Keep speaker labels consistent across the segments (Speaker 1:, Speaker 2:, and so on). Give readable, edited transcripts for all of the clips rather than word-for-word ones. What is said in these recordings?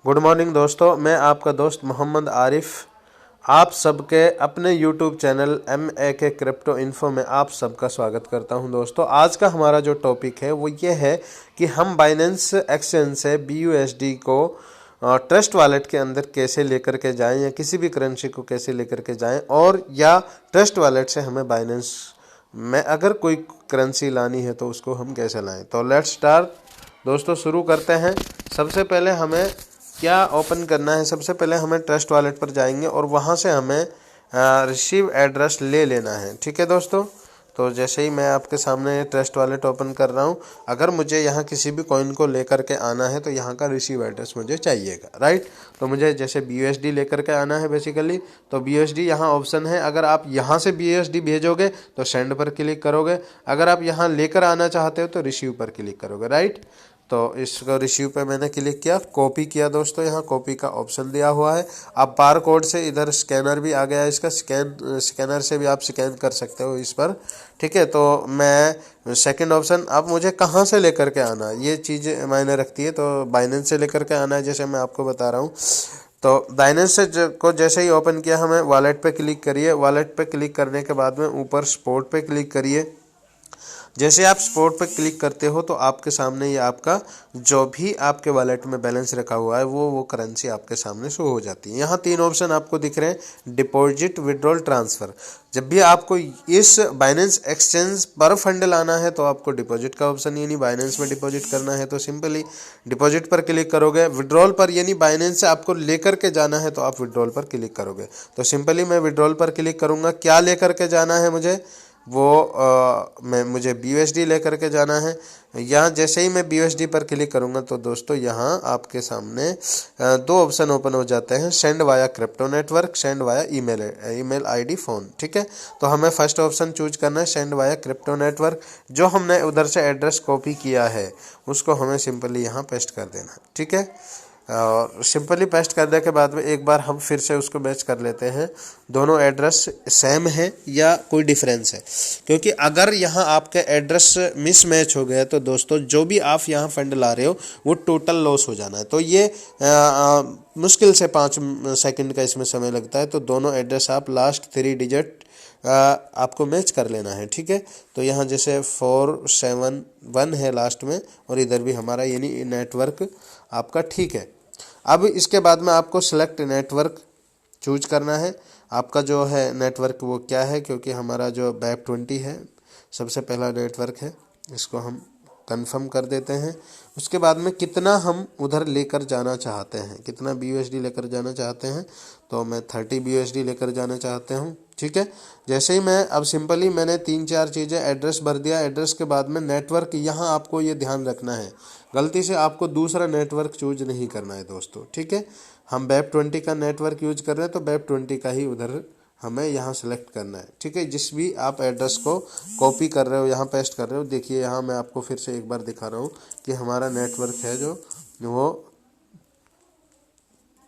Speaker 1: Good morning दोस्तों, मैं आपका दोस्त मोहम्मद आरिफ आप सबके अपने YouTube channel MAK crypto info में आप सबका स्वागत करता हूं। दोस्तों, आज का हमारा जो टॉपिक है वो ये है कि हम बाइनेंस एक्सचेंज से BUSD को ट्रस्ट वॉलेट के अंदर कैसे लेकर के जाएं या किसी भी करेंसी को कैसे लेकर के जाएं, और या ट्रस्ट वॉलेट से हमें बाइनेंस में अगर कोई करेंसी लानी है तो उसको हम कैसे लाएं। तो लेट्स स्टार्ट दोस्तों, शुरू करते हैं। सबसे पहले हमें क्या ओपन करना है, सबसे पहले हमें ट्रस्ट वॉलेट पर जाएंगे और वहाँ से हमें रिसीव एड्रेस ले लेना है। ठीक है दोस्तों, तो जैसे ही मैं आपके सामने ट्रस्ट वॉलेट ओपन कर रहा हूँ, अगर मुझे यहाँ किसी भी कॉइन को लेकर के आना है तो यहाँ का रिसीव एड्रेस मुझे चाहिएगा, राइट। तो मुझे जैसे BUSD लेकर के आना है बेसिकली, तो BUSD यहाँ ऑप्शन है। अगर आप यहाँ से BUSD भेजोगे तो सेंड पर क्लिक करोगे, अगर आप यहाँ लेकर आना चाहते हो तो रिसीव पर क्लिक करोगे, राइट। तो इसको रिसीव पे मैंने क्लिक किया, कॉपी किया दोस्तों, यहाँ कॉपी का ऑप्शन दिया हुआ है। अब बार कोड से इधर स्कैनर भी आ गया है, इसका स्कैनर से भी आप स्कैन कर सकते हो इस पर। ठीक है, तो मैं सेकंड ऑप्शन, अब मुझे कहाँ से लेकर के आना है ये चीज़ मायने रखती है। तो बाइनेंस से लेकर के आना है, जैसे मैं आपको बता रहा हूँ। तो बाइनेंस से को जैसे ही ओपन किया, हमें वॉलेट पे क्लिक करिए। वॉलेट पे क्लिक करने के बाद में ऊपर स्पोर्ट पे क्लिक करिए। जैसे आप स्पोर्ट पर क्लिक करते हो तो आपके सामने ये आपका जो भी आपके वॉलेट में बैलेंस रखा हुआ है वो करेंसी आपके सामने शो हो जाती है। यहाँ 3 ऑप्शन आपको दिख रहे हैं, डिपॉजिट, विड्रॉल, ट्रांसफ़र। जब भी आपको इस बाइनेंस एक्सचेंज पर फंड लाना है तो आपको डिपॉजिट का ऑप्शन यानी बाइनेंस में डिपॉजिट करना है तो सिंपली डिपॉजिट पर क्लिक करोगे। विड्रॉल पर यानी बाइनेंस से आपको लेकर के जाना है तो आप विड्रॉल पर क्लिक करोगे। तो सिंपली मैं विड्रॉल पर क्लिक करूँगा। क्या लेकर के जाना है मुझे, मुझे BUSD लेकर के जाना है। यहाँ जैसे ही मैं BUSD पर क्लिक करूँगा तो दोस्तों यहाँ आपके सामने 2 ऑप्शन ओपन हो जाते हैं, send via crypto network, send via email ID phone. ठीक है, तो हमें फर्स्ट ऑप्शन चूज करना है, सेंड वाया क्रिप्टो नेटवर्क। जो हमने उधर से एड्रेस कॉपी किया है उसको हमें सिंपली यहाँ पेस्ट कर देना है। ठीक है, और सिंपली पेस्ट करने के बाद में एक बार हम फिर से उसको मैच कर लेते हैं, दोनों एड्रेस सेम है या कोई डिफरेंस है। क्योंकि अगर यहाँ आपके एड्रेस मिस मैच हो गया तो दोस्तों जो भी आप यहाँ फंड ला रहे हो वो टोटल लॉस हो जाना है। तो ये मुश्किल से 5 सेकंड का इसमें समय लगता है। तो दोनों एड्रेस आप लास्ट 3 डिजिट आपको मैच कर लेना है। ठीक है, तो यहाँ जैसे 471 है लास्ट में, और इधर भी हमारा यानी नेटवर्क आपका ठीक है। अब इसके बाद में आपको सिलेक्ट नेटवर्क चूज करना है। आपका जो है नेटवर्क वो क्या है, क्योंकि हमारा जो BEP20 है सबसे पहला नेटवर्क है, इसको हम कंफर्म कर देते हैं। उसके बाद में कितना हम उधर लेकर जाना चाहते हैं, कितना BUSD लेकर जाना चाहते हैं, तो मैं 30 BUSD लेकर जाना चाहते हूँ। ठीक है, जैसे ही मैं अब सिंपली मैंने 3-4 चीज़ें एड्रेस भर दिया। एड्रेस के बाद में नेटवर्क, यहाँ आपको ये ध्यान रखना है, गलती से आपको दूसरा नेटवर्क चूज नहीं करना है दोस्तों। ठीक है, हम BEP20 का नेटवर्क यूज कर रहे हैं तो BEP20 का ही उधर हमें यहाँ सेलेक्ट करना है। ठीक है, जिस भी आप एड्रेस को कॉपी कर रहे हो यहाँ पेस्ट कर रहे हो, देखिए यहाँ मैं आपको फिर से एक बार दिखा रहा हूँ कि हमारा नेटवर्क है जो वो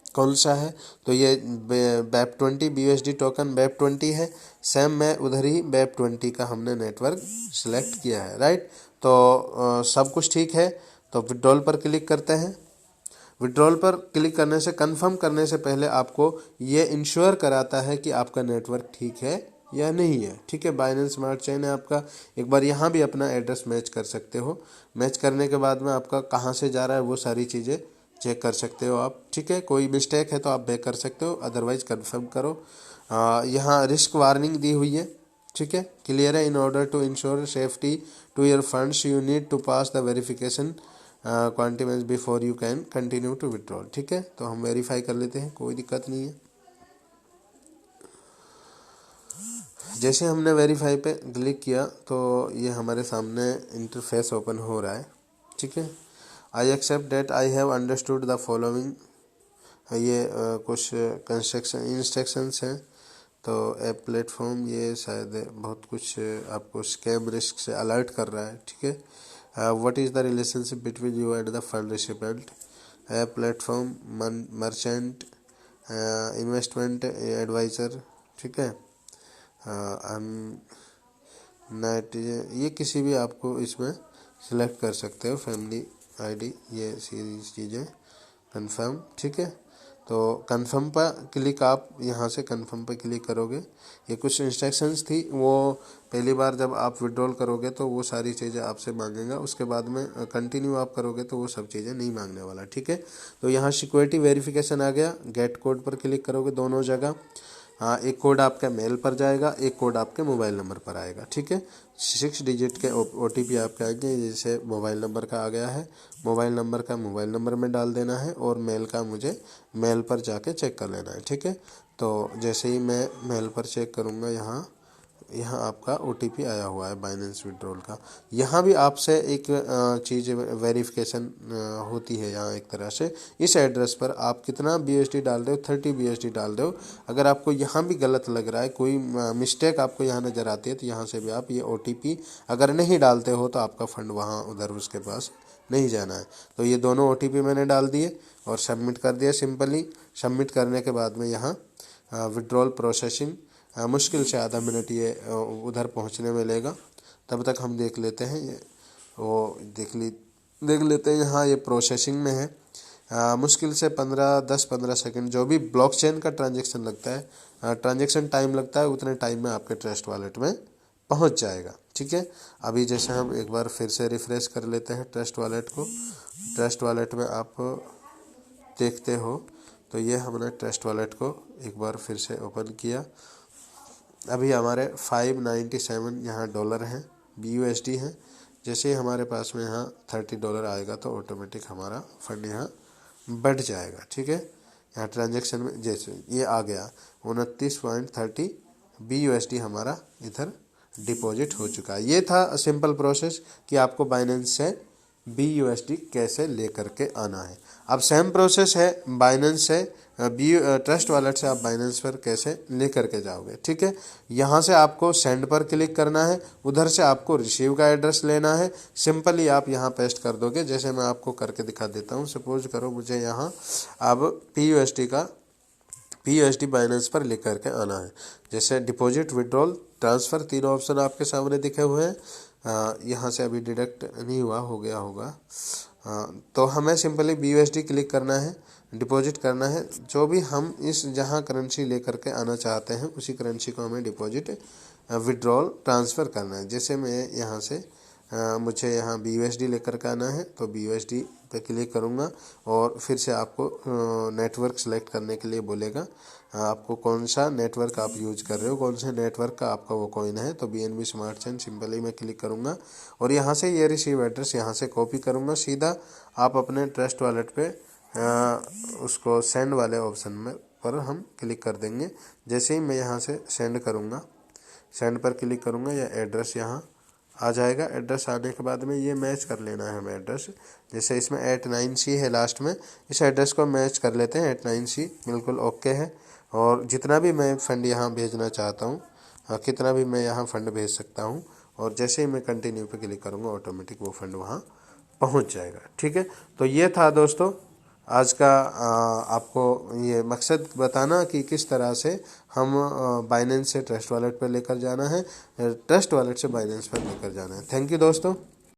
Speaker 1: कौन सा है। तो ये BEP20 BUSD टोकन BEP20 है, सेम मैं उधर ही BEP20 का हमने नेटवर्क सिलेक्ट किया है, राइट। तो सब कुछ ठीक है। तो विड्रॉल पर क्लिक करते हैं। विड्रॉल पर क्लिक करने से, कंफर्म करने से पहले आपको ये इंश्योर कराता है कि आपका नेटवर्क ठीक है या नहीं है। ठीक है, बाइनेंस स्मार्ट चेन है आपका। एक बार यहाँ भी अपना एड्रेस मैच कर सकते हो। मैच करने के बाद में आपका कहाँ से जा रहा है वो सारी चीज़ें चेक कर सकते हो आप। ठीक है, कोई मिस्टेक है तो आप बैक कर सकते हो, अदरवाइज कंफर्म करो। यहाँ रिस्क वार्निंग दी हुई है। ठीक है, क्लियर है। In order to ensure safety to your funds you need to pass the verification quantities before you can continue to withdrawal. ठीक है, तो हम वेरीफाई कर लेते हैं, कोई दिक्कत नहीं है। जैसे हमने वेरीफाई पे क्लिक किया तो ये हमारे सामने इंटरफेस ओपन हो रहा है। ठीक है, I accept that I have understood the following, ये कुछ इंस्ट्रक्शंस हैं। तो ऐप प्लेटफॉर्म, ये शायद बहुत कुछ आपको स्कैम रिस्क से अलर्ट कर रहा है। ठीक है, what is the relationship between you and the fund recipient, app platform, merchant, investment adviser. ठीक है, नेट, ये किसी भी आपको इसमें सिलेक्ट कर सकते हो, फैमिली ID, ये सीरीज चीज़ें कंफर्म। ठीक है, तो कंफर्म पर क्लिक, आप यहाँ से कंफर्म पर क्लिक करोगे। ये कुछ इंस्ट्रक्शंस थी, वो पहली बार जब आप विड्रॉल करोगे तो वो सारी चीज़ें आपसे मांगेगा, उसके बाद में कंटिन्यू आप करोगे तो वो सब चीज़ें नहीं मांगने वाला। ठीक है, तो यहाँ सिक्योरिटी वेरिफिकेशन आ गया, गेट कोड पर क्लिक करोगे दोनों जगह। हाँ, एक कोड आपके मेल पर जाएगा, एक कोड आपके मोबाइल नंबर पर आएगा। ठीक है, 6 डिजिट के OTP आपके आएंगे, जैसे मोबाइल नंबर का आ गया है, मोबाइल नंबर का मोबाइल नंबर में डाल देना है और मेल का मुझे मेल पर जाके चेक कर लेना है। ठीक है, तो जैसे ही मैं मेल पर चेक करूँगा, यहाँ आपका OTP आया हुआ है बाइनेंस विड्रॉल का। यहाँ भी आपसे एक चीज़ वेरिफिकेशन होती है। यहाँ एक तरह से इस एड्रेस पर आप कितना BUSD डाल रहे हो, 30 BUSD डाल रहे हो। अगर आपको यहाँ भी गलत लग रहा है, कोई मिस्टेक आपको यहाँ नज़र आती है, तो यहाँ से भी आप ये OTP अगर नहीं डालते हो तो आपका फंड वहाँ उधर उसके पास नहीं जाना है। तो ये दोनों OTP मैंने डाल दिए और सबमिट कर दिया। सिंपली सबमिट करने के बाद में यहाँ विड्रॉल प्रोसेसिंग मुश्किल से आधा मिनट ये उधर पहुंचने में लेगा। तब तक हम देख लेते हैं, ये वो देख लेते हैं। यहाँ ये प्रोसेसिंग में है। मुश्किल से 10-15 सेकंड, जो भी ब्लॉकचेन का ट्रांजैक्शन लगता है, ट्रांजैक्शन टाइम लगता है, उतने टाइम में आपके ट्रस्ट वॉलेट में पहुंच जाएगा। ठीक है, अभी जैसे हम एक बार फिर से रिफ्रेश कर लेते हैं ट्रस्ट वॉलेट को। ट्रस्ट वॉलेट में आप देखते हो तो ये हमने ट्रस्ट वॉलेट को एक बार फिर से ओपन किया। अभी हमारे 597 यहाँ डॉलर हैं, BUSD हैं। जैसे ही हमारे पास में यहाँ $30 आएगा तो ऑटोमेटिक हमारा फंड यहाँ बढ़ जाएगा। ठीक है, यहाँ ट्रांजैक्शन में जैसे ये आ गया 29.30 BUSD हमारा इधर डिपॉजिट हो चुका है। ये था सिंपल प्रोसेस कि आपको बाइनेंस से BUSD कैसे लेकर के आना है। अब सेम प्रोसेस है बाइनेंस से ट्रस्ट वॉलेट से आप बाइनेंस पर कैसे लेकर के जाओगे। ठीक है, यहाँ से आपको सेंड पर क्लिक करना है, उधर से आपको रिसीव का एड्रेस लेना है। सिंपली आप यहाँ पेस्ट कर दोगे, जैसे मैं आपको करके दिखा देता हूँ। सपोज करो मुझे यहाँ अब BUSD बाइनेंस पर लेकर के आना है। जैसे डिपॉजिट, विड्रॉल, ट्रांसफ़र, तीनों ऑप्शन आपके सामने दिखे हुए हैं। यहाँ से अभी डिडक्ट नहीं हुआ, हो गया होगा। तो हमें सिंपली BUSD क्लिक करना है, डिपॉजिट करना है। जो भी हम इस जहाँ करेंसी लेकर के आना चाहते हैं उसी करेंसी को हमें डिपॉजिट, विड्रॉल, ट्रांसफ़र करना है। जैसे मैं यहाँ से मुझे यहाँ BUSD लेकर के आना है तो BUSD पे क्लिक करूँगा और फिर से आपको नेटवर्क सेलेक्ट करने के लिए बोलेगा। आपको कौन सा नेटवर्क आप यूज कर रहे हो, कौन से नेटवर्क का आपका वो कॉइन है, तो BNB स्मार्ट चेन सिंपली मैं क्लिक करूँगा और यहाँ से ये रिसीव एड्रेस यहाँ से कॉपी करूँगा। सीधा आप अपने ट्रस्ट वॉलेट पे उसको सेंड वाले ऑप्शन में पर हम क्लिक कर देंगे। जैसे ही मैं यहाँ से सेंड करूँगा, सेंड पर क्लिक करूँगा, या एड्रेस यहाँ आ जाएगा। एड्रेस आने के बाद में ये मैच कर लेना है हमें एड्रेस। जैसे इसमें 89C है लास्ट में, इस एड्रेस को मैच कर लेते हैं। 89C बिल्कुल ओके है। और जितना भी मैं फ़ंड यहाँ भेजना चाहता हूँ, कितना भी मैं यहाँ फ़ंड भेज सकता हूँ, और जैसे ही मैं कंटिन्यू पे क्लिक करूँगा ऑटोमेटिक वो फ़ंड वहाँ पहुँच जाएगा। ठीक है, तो ये था दोस्तों आज का आपको ये मकसद बताना कि किस तरह से हम बाइनेंस से ट्रस्ट वॉलेट पर लेकर जाना है, ट्रस्ट वॉलेट से बाइनेंस पर लेकर जाना है। थैंक यू दोस्तों।